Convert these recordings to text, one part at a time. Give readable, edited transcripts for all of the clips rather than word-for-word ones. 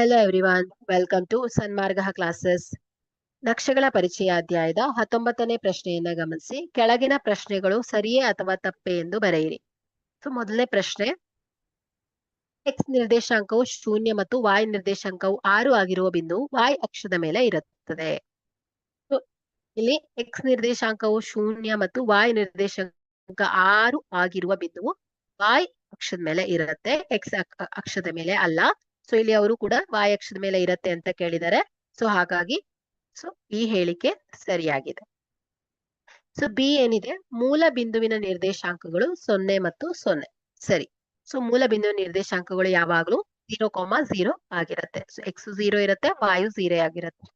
Hello everyone, welcome to Sanmarga classes. ನಕ್ಷೆಗಳ ಪರಿಚಯ ಅಧ್ಯಾಯದ 19ನೇ ಪ್ರಶ್ನೆಯನ್ನ ಗಮನಿಸಿ. ಕೆಳಗಿನ ಪ್ರಶ್ನೆಗಳು ಸರಿಯೇ ಅಥವಾ ತಪ್ಪೇ ಎಂದು ಬರೆಯಿರಿ. ಸೊ ಮೊದಲನೇ ಪ್ರಶ್ನೆ, ಎಕ್ಸ್ ನಿರ್ದೇಶಾಂಕವು 0 ಮತ್ತು y ನಿರ್ದೇಶಾಂಕವು 6 ಆಗಿರುವ ಬಿಂದುವು y ಅಕ್ಷದ ಮೇಲೆ ಇರುತ್ತದೆ. ಸೊ ಇಲ್ಲಿ ಎಕ್ಸ್ ನಿರ್ದೇಶಾಂಕವು 0 ಮತ್ತು y ನಿರ್ದೇಶಾಂಕ 6 ಆಗಿರುವ ಬಿಂದುವು y ಅಕ್ಷದ ಮೇಲೆ ಇರುತ್ತೆ, ಎಕ್ಸ್ ಅಕ್ಷದ ಮೇಲೆ ಅಲ್ಲ. ಸೊ ಇಲ್ಲಿ ಅವರು ಕೂಡ y ಅಕ್ಷದ ಮೇಲೆ ಇರುತ್ತೆ ಅಂತ ಕೇಳಿದ್ದಾರೆ. ಸೊ ಹಾಗಾಗಿ ಈ ಹೇಳಿಕೆ ಸರಿಯಾಗಿದೆ. ಸೊ ಬಿ ಏನಿದೆ, ಮೂಲ ಬಿಂದುವಿನ ನಿರ್ದೇಶಾಂಕಗಳು 0 ಮತ್ತು 0 ಸರಿ. ಸೊ ಮೂಲ ಬಿಂದುವಿನ ನಿರ್ದೇಶಾಂಕಗಳು ಯಾವಾಗ್ಲೂ 0,0 ಆಗಿರುತ್ತೆ. ಸೊ ಎಕ್ಸ್ 0 ಇರುತ್ತೆ, y 0 ಆಗಿರುತ್ತೆ.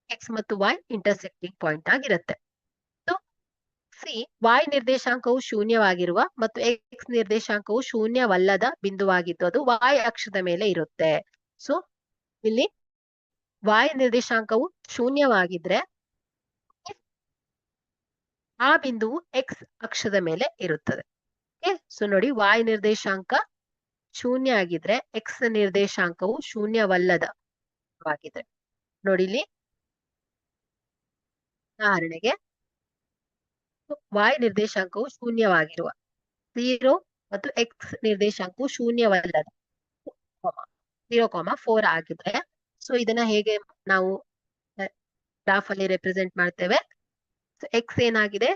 ಎಕ್ಸ್ ಮತ್ತು y ಇಂಟರ್ಸೆಕ್ಟಿಂಗ್ ಪಾಯಿಂಟ್ ಆಗಿರುತ್ತೆ. ಸೊ ಸಿ, y ನಿರ್ದೇಶಾಂಕವು ಶೂನ್ಯವಾಗಿರುವ ಮತ್ತು ಎಕ್ಸ್ ನಿರ್ದೇಶಾಂಕವು ಶೂನ್ಯವಲ್ಲದ ಬಿಂದುವಾಗಿದ್ದು ಅದು y ಅಕ್ಷದ ಮೇಲೆ ಇರುತ್ತೆ. ಸೊ ಇಲ್ಲಿ y ನಿರ್ದೇಶಾಂಕವು ಶೂನ್ಯವಾಗಿದ್ರೆ ಆ ಬಿಂದುವು ಎಕ್ಸ್ ಅಕ್ಷದ ಮೇಲೆ ಇರುತ್ತದೆ. ಸೊ ನೋಡಿ, y ನಿರ್ದೇಶಾಂಕ ಶೂನ್ಯ ಆಗಿದ್ರೆ ಎಕ್ಸ್ ನಿರ್ದೇಶಾಂಕವು ಶೂನ್ಯವಲ್ಲದವಾಗಿದ್ರೆ ನೋಡಿ ಇಲ್ಲಿ ಉದಾಹರಣೆಗೆ y ನಿರ್ದೇಶಾಂಕವು ಶೂನ್ಯವಾಗಿರುವ 0 ಮತ್ತು ಎಕ್ಸ್ ನಿರ್ದೇಶಾಂಕವು ಶೂನ್ಯವಲ್ಲದ 0,4 ಆಗಿದ್ರೆ ಸೊ ಇದನ್ನ ಹೇಗೆ ನಾವು ಗ್ರಾಫ್ ಅಲ್ಲಿ ರೆಪ್ರೆಸೆಂಟ್ ಮಾಡ್ತೇವೆ? ಎಕ್ಸ್ ಏನಾಗಿದೆ,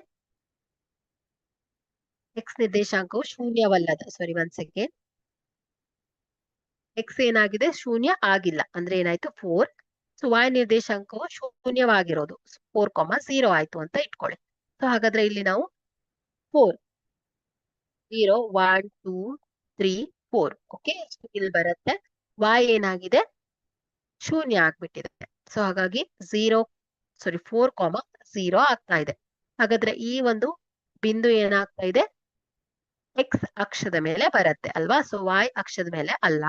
ಎಕ್ಸ್ ನಿರ್ದೇಶಾಂಕವು ಶೂನ್ಯವಲ್ಲದ, ಸಾರಿ ಒನ್ ಸೆಕೆಂಡ್, ಎಕ್ಸ್ ಏನಾಗಿದೆ ಶೂನ್ಯ ಆಗಿಲ್ಲ ಅಂದ್ರೆ ಏನಾಯ್ತು 4. ಸೊ y ನಿರ್ದೇಶಾಂಕವು ಶೂನ್ಯವಾಗಿರೋದು 4,0 ಆಯ್ತು ಅಂತ ಇಟ್ಕೊಳ್ಳಿ. ಸೊ ಹಾಗಾದ್ರೆ ಇಲ್ಲಿ ನಾವು 4 0 1 2 3 4 ಓಕೆ ಇಲ್ಲಿ ಬರುತ್ತೆ. y ಏನಾಗಿದೆ ಶೂನ್ಯ ಆಗ್ಬಿಟ್ಟಿದೆ. ಸೊ ಹಾಗಾಗಿ 4,0 ಆಗ್ತಾ ಇದೆ. ಹಾಗಾದ್ರೆ ಈ ಒಂದು ಬಿಂದು ಏನಾಗ್ತಾ ಇದೆ, ಎಕ್ಸ್ ಅಕ್ಷದ ಮೇಲೆ ಬರುತ್ತೆ ಅಲ್ವಾ? ಸೊ y ಅಕ್ಷದ ಮೇಲೆ ಅಲ್ಲ.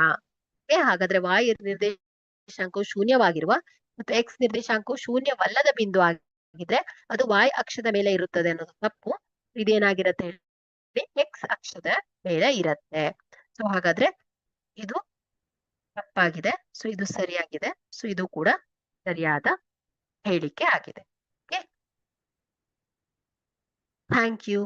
ಹಾಗಾದ್ರೆ y ನಿರ್ದೇಶಾಂಕವು ಶೂನ್ಯವಾಗಿರುವ ಮತ್ತು ಎಕ್ಸ್ ನಿರ್ದೇಶಾಂಕವು ಶೂನ್ಯವಲ್ಲದ ಬಿಂದು ಆಗಿದ್ರೆ ಅದು y ಅಕ್ಷದ ಮೇಲೆ ಇರುತ್ತದೆ ಅನ್ನೋದು ತಪ್ಪು. ಇದೇನಾಗಿರುತ್ತೆ ಹೇಳಿ, ಎಕ್ಸ್ ಅಕ್ಷದ ಮೇಲೆ ಇರುತ್ತೆ. ಸೊ ಹಾಗಾದ್ರೆ ಇದು ತಪ್ಪಾಗಿದೆ. ಸೊ ಇದು ಸರಿಯಾಗಿದೆ. ಸೊ ಇದು ಕೂಡ ಸರಿಯಾದ ಹೇಳಿಕೆ ಆಗಿದೆ. Okay, thank you.